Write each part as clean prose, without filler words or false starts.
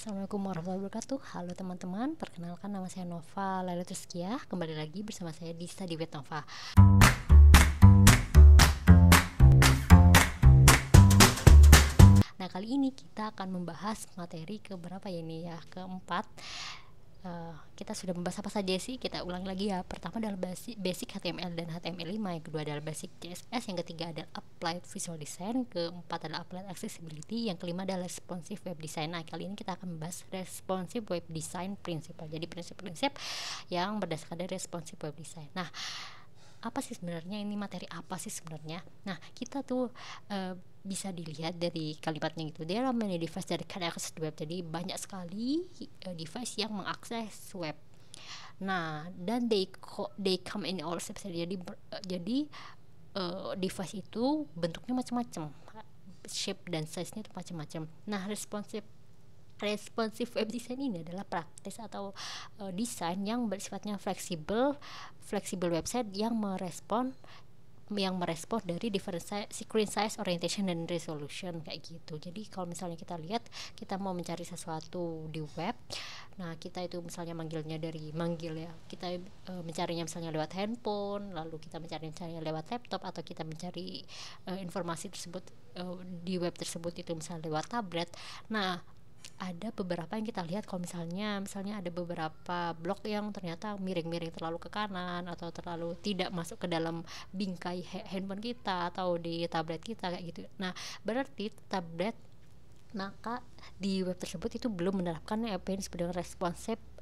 Assalamualaikum warahmatullahi wabarakatuh. Halo teman-teman, perkenalkan nama saya Nova Laila Triskia. Kembali lagi bersama saya di Study with Nova. Nah, kali ini kita akan membahas materi keberapa ya ini ya? Keempat. Kita sudah membahas apa saja sih? Kita ulang lagi ya. Pertama adalah basic HTML dan HTML5, yang kedua adalah basic CSS, yang ketiga adalah applied visual design, keempat adalah applied accessibility, yang kelima adalah responsive web design. Nah, kali ini kita akan membahas responsive web design principle. Jadi prinsip-prinsip yang berdasarkan dari responsive web design. Nah, apa sih sebenarnya ini, materi apa sih sebenarnya? Nah, kita tuh bisa dilihat dari kalimatnya gitu. There are many devices that can access the web. Jadi banyak sekali device yang mengakses web. Nah, dan they come in all shapes. Jadi device itu bentuknya macam-macam, shape dan size-nya itu macam-macam. Nah, responsive web design ini adalah praktis atau desain yang bersifatnya fleksibel website yang merespon dari different screen size, orientation, dan resolution kayak gitu. Jadi kalau misalnya kita lihat, kita mau mencari sesuatu di web, nah kita itu misalnya manggil ya, kita mencarinya misalnya lewat handphone, lalu kita mencarinya lewat laptop, atau kita mencari informasi tersebut di web tersebut itu misalnya lewat tablet. Nah, ada beberapa yang kita lihat, kalau misalnya ada beberapa blok yang ternyata miring-miring terlalu ke kanan atau terlalu tidak masuk ke dalam bingkai handphone kita atau di tablet kita kayak gitu. Nah, berarti maka di web tersebut itu belum menerapkan apa yang disebut dengan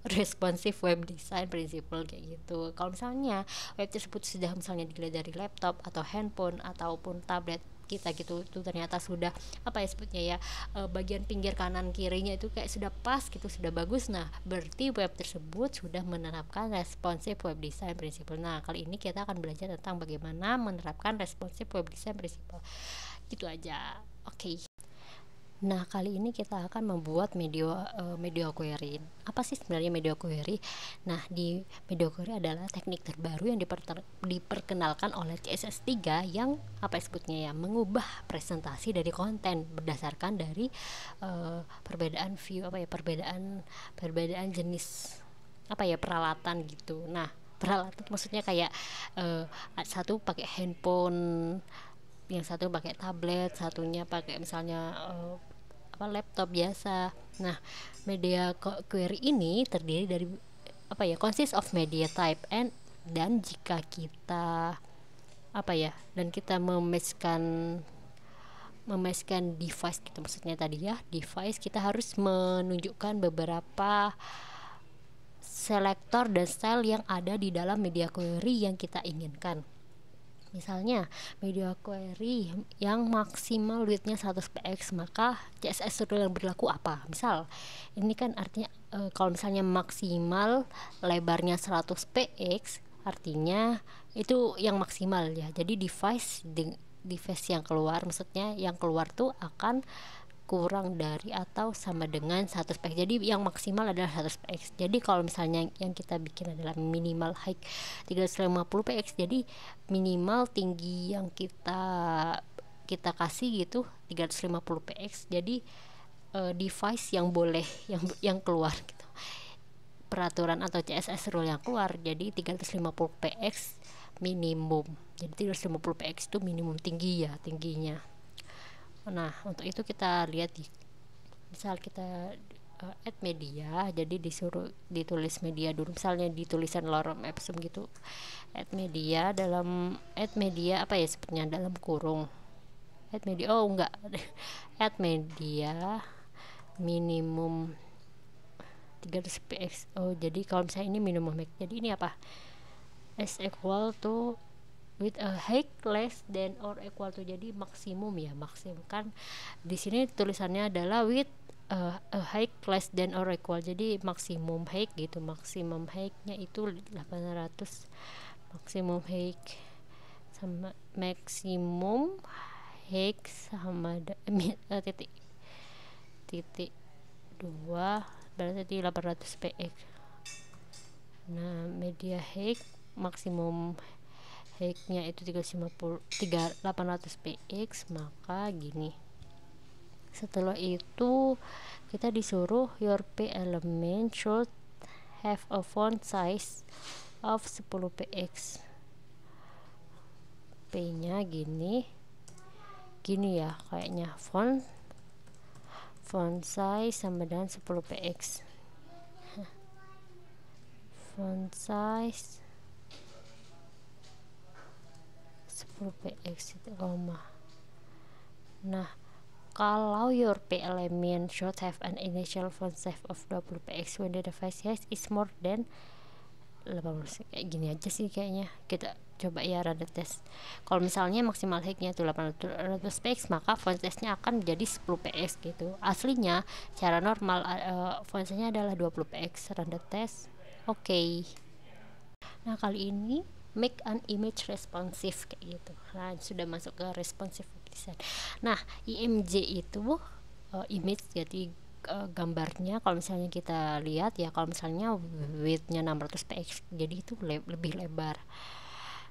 responsive web design principle kayak gitu. Kalau misalnya web tersebut sudah misalnya dilihat dari laptop atau handphone ataupun tablet kita gitu, itu ternyata sudah apa ya sebutnya ya, bagian pinggir kanan kirinya itu kayak sudah pas gitu, sudah bagus. Nah, berarti web tersebut sudah menerapkan responsive web design principle. Nah, kali ini kita akan belajar tentang bagaimana menerapkan responsive web design principle. Gitu aja. Oke. Nah, kali ini kita akan membuat media query. Apa sih sebenarnya media query? Nah, di media query adalah teknik terbaru yang diperkenalkan oleh CSS3 yang apa sebutnya ya, mengubah presentasi dari konten berdasarkan dari perbedaan view, perbedaan jenis peralatan gitu. Nah, peralatan maksudnya kayak satu pakai handphone, yang satu pakai tablet, satunya pakai misalnya laptop biasa. Nah, media query ini terdiri dari consist of media type, dan jika kita dan kita mematchkan device gitu, maksudnya tadi ya, device kita harus menunjukkan beberapa selektor dan style yang ada di dalam media query yang kita inginkan. Misalnya media query yang maksimal widthnya 100px, maka CSS rule yang berlaku apa? Misal ini kan artinya kalau misalnya maksimal lebarnya 100px, artinya itu yang maksimal ya. Jadi device yang keluar, maksudnya yang keluar tuh akan kurang dari atau sama dengan 100px. Jadi yang maksimal adalah 100px. Jadi kalau misalnya yang kita bikin adalah minimal height 350px, jadi minimal tinggi yang kita kasih gitu 350px. Jadi device yang boleh yang keluar gitu, peraturan atau CSS rule yang keluar, jadi 350px minimum. Jadi 350px itu minimum tingginya. Nah, untuk itu kita lihat misal kita add media, jadi ditulis media dulu, misalnya ditulisan lorem ipsum gitu, add media sebetulnya dalam kurung add media add media minimum 300px. Jadi kalau misalnya ini minimum height, jadi ini apa, is equal to with a height less than or equal to, jadi maksimum kan di sini tulisannya adalah with a height less than or equal, jadi maksimum height gitu. Maksimum height-nya itu 800, maksimum height sama maksimum height sama titik 2 berarti 800px. Nah, media height maksimum height-nya itu 800px, maka gini. Setelah itu kita disuruh your P element should have a font size of 10 px. P nya gini ya kayaknya, font size sama dengan 10 px. Font size 10 px itu koma. Nah, kalau your P element should have an initial font size of 20 px when the device size is more than 80. Kayak gini aja sih kayaknya. Kita coba ya rada tes. Kalau misalnya maksimal height-nya itu 800 px, maka font size-nya akan menjadi 10 px gitu. Aslinya secara normal font size-nya adalah 20 px. Rada tes. Oke. Nah, kali ini make an image responsive kayak gitu. Nah, sudah masuk ke responsive design. Nah, IMG itu image, jadi gambarnya kalau misalnya kita lihat ya, kalau misalnya width-nya 600 px, jadi itu lebih lebar.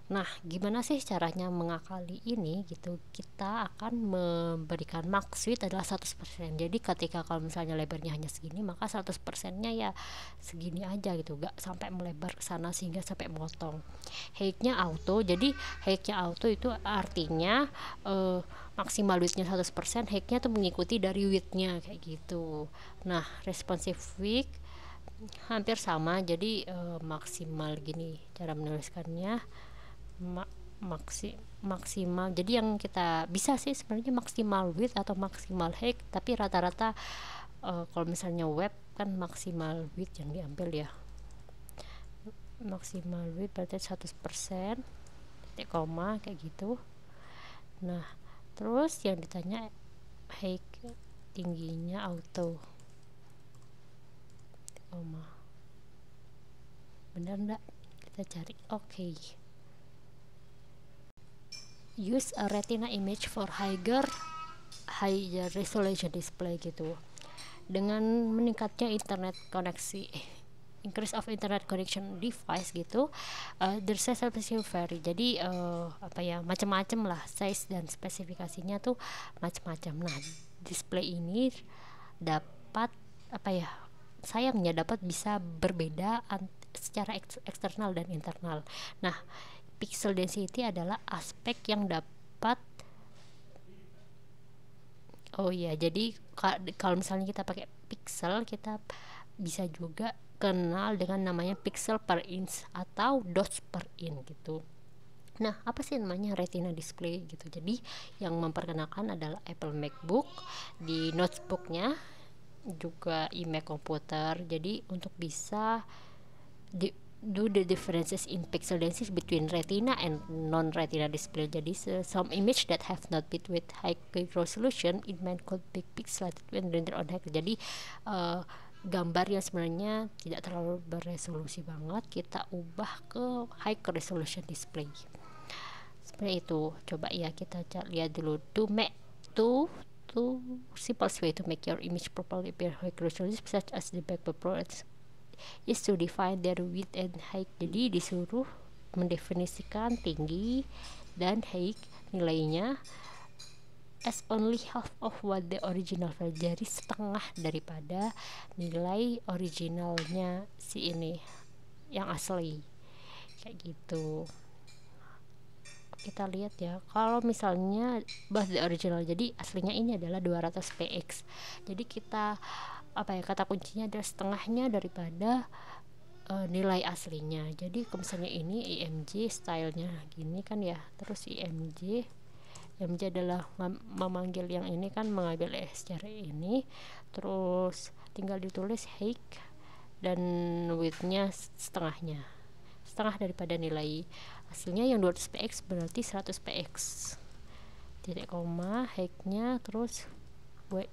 Nah, gimana sih caranya mengakali ini gitu? Kita akan memberikan max width adalah 100%. Jadi ketika kalau misalnya lebarnya hanya segini, maka 100%-nya ya segini aja gitu, gak sampai melebar ke sana sehingga sampai motong. Height-nya auto. Jadi height-nya auto itu artinya maksimal width-nya 100%, height-nya tuh mengikuti dari width-nya kayak gitu. Nah, responsive width hampir sama, jadi maksimal gini cara menuliskannya, maksimal. Jadi yang kita bisa sih sebenarnya maksimal width atau maksimal height, tapi rata-rata kalau misalnya web kan maksimal width yang diambil ya. Maksimal width berarti 100%, titik koma kayak gitu. Nah, terus yang ditanya height tingginya auto, titik koma. Benar enggak? Kita cari. Oke. Use a retina image for higher resolution display gitu. Dengan meningkatnya internet koneksi, increase of internet connection device gitu, the size vary. Jadi macam-macam lah size dan spesifikasinya tuh macam-macam. Nah, display ini dapat sayangnya dapat bisa berbeda secara eksternal dan internal. Nah, pixel density adalah aspek yang dapat jadi kalau misalnya kita pakai pixel, kita bisa juga kenal dengan namanya pixel per inch atau dots per inch gitu. Nah, apa sih namanya retina display gitu? Jadi yang memperkenalkan adalah Apple MacBook, di notebooknya juga iMac komputer. Jadi untuk bisa do the differences in pixel density between retina and non-retina display. Jadi some image that have not been with high resolution it might called big pixelated when rendered on high. Jadi gambar yang sebenarnya tidak terlalu berresolusi banget kita ubah ke high resolution display. Seperti itu. Coba ya kita lihat dulu. To simple way to make your image properly appear high resolution such as the MacBook Pro is to define their width and height. Jadi disuruh mendefinisikan tinggi dan height nilainya as only half of what the original value. Jadi setengah daripada nilai originalnya si ini yang asli kayak gitu. Kita lihat ya, kalau misalnya bahas the original, jadi aslinya ini adalah 200 px. Jadi kita kata kuncinya adalah setengahnya daripada nilai aslinya. Jadi kalau misalnya ini IMG stylenya gini kan ya, terus IMG adalah memanggil yang ini kan, mengambil secara ini, terus tinggal ditulis height dan widthnya setengah daripada nilai hasilnya yang 200 px berarti 100 px, titik koma, heightnya terus wi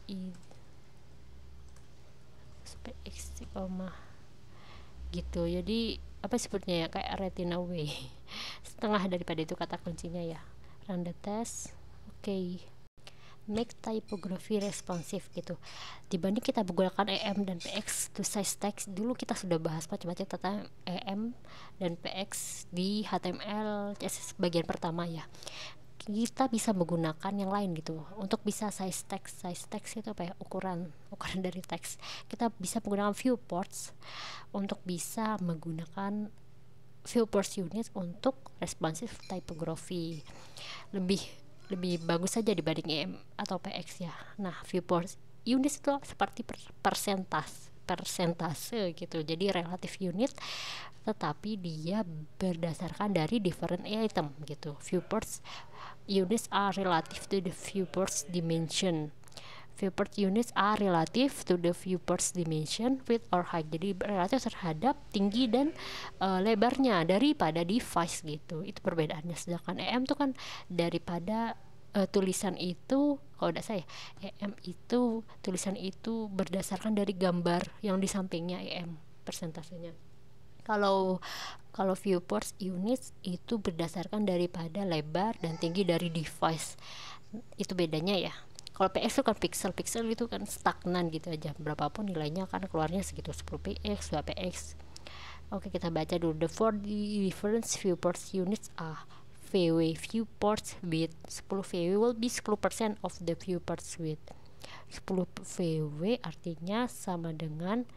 px koma gitu. Jadi sebutnya ya, kayak retina w setengah daripada itu kata kuncinya ya. Run the test. Oke. Make typography responsive gitu. Dibanding kita menggunakan EM dan PX to size text, dulu kita sudah bahas macam-macam tentang EM dan PX di HTML CSS bagian pertama ya. kita bisa menggunakan yang lain gitu untuk bisa size text itu apa ya, ukuran dari teks. Kita bisa menggunakan viewports untuk bisa menggunakan viewports unit untuk responsive typography, lebih lebih bagus saja dibanding EM atau PX ya. Nah, viewports unit itu seperti persentase gitu, jadi relatif unit tetapi dia berdasarkan dari different item gitu. Viewports units are relative to the viewports dimension. Viewport units are relative to the viewport's dimension, width or height. Jadi relatif terhadap tinggi dan lebarnya daripada device gitu. Itu perbedaannya. Sedangkan EM itu kan daripada tulisan itu, kalau tidak saya, EM itu tulisan itu berdasarkan dari gambar yang di sampingnya EM persentasenya. Kalau kalau viewports units itu berdasarkan daripada lebar dan tinggi dari device. Itu bedanya ya. Kalau PX itu kan pixel itu kan stagnan gitu aja, berapapun nilainya kan keluarnya segitu, 10 px 2 px. Oke, kita baca dulu. The four different viewports units are VW viewports width. 10 VW will be 10% of the viewports width. 10 VW artinya sama dengan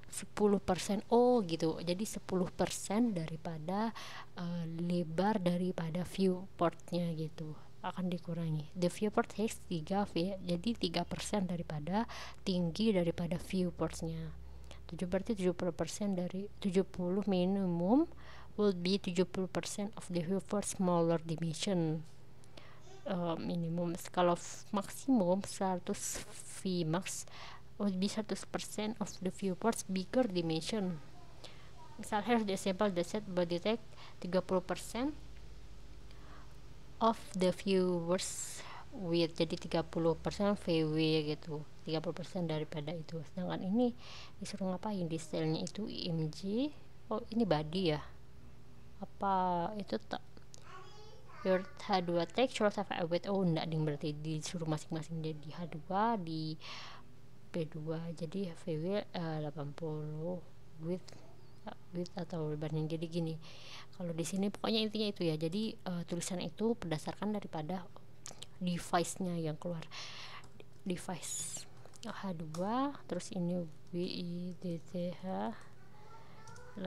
10%. Oh gitu, jadi 10% daripada lebar daripada viewportnya gitu akan dikurangi. The viewport has 3 V, jadi 3% daripada tinggi daripada viewportnya. 7 berarti 70% dari 70 minimum will be 70% of the viewport smaller dimension. Minimum. Kalau maksimum 100 Vmax would be 100% of the viewports bigger dimension. Misalnya the sample dataset detect 30% of the viewers with, jadi 30% VW gitu, 30% daripada itu. Sedangkan ini disuruh ngapain, di stylenya itu IMG. Oh, ini body ya, apa itu tak your H2 text should have a width. Oh enggak ding, berarti disuruh masing-masing jadi H2 di P2, jadi VW 80 width atau lebarnya. Jadi gini, kalau di sini pokoknya intinya itu ya, jadi tulisan itu berdasarkan daripada device-nya yang keluar, device H2, terus ini WIDTH 80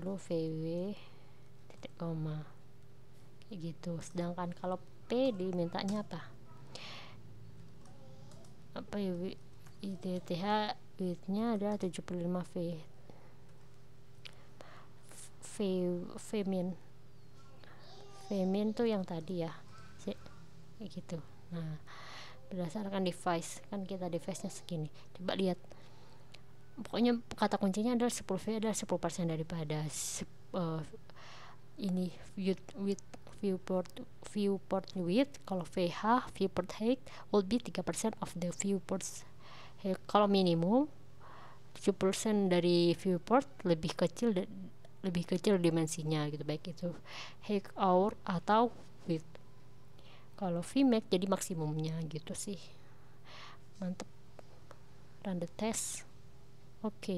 VW titik koma kayak gitu. Sedangkan kalau P dimintanya apa ya, WIDTH width-nya adalah 75 Femin tuh yang tadi ya kayak gitu. Nah, berdasarkan device kan, kita device-nya segini, coba lihat, pokoknya kata kuncinya adalah 10 V adalah 10% daripada ini viewport width. Kalau VH viewport height will be 3% of the viewports height. Kalau minimum 7% dari viewport lebih kecil dimensinya gitu, baik itu height hour atau width. Kalau Vmax jadi maksimumnya gitu sih. Mantep, run the test. Oke.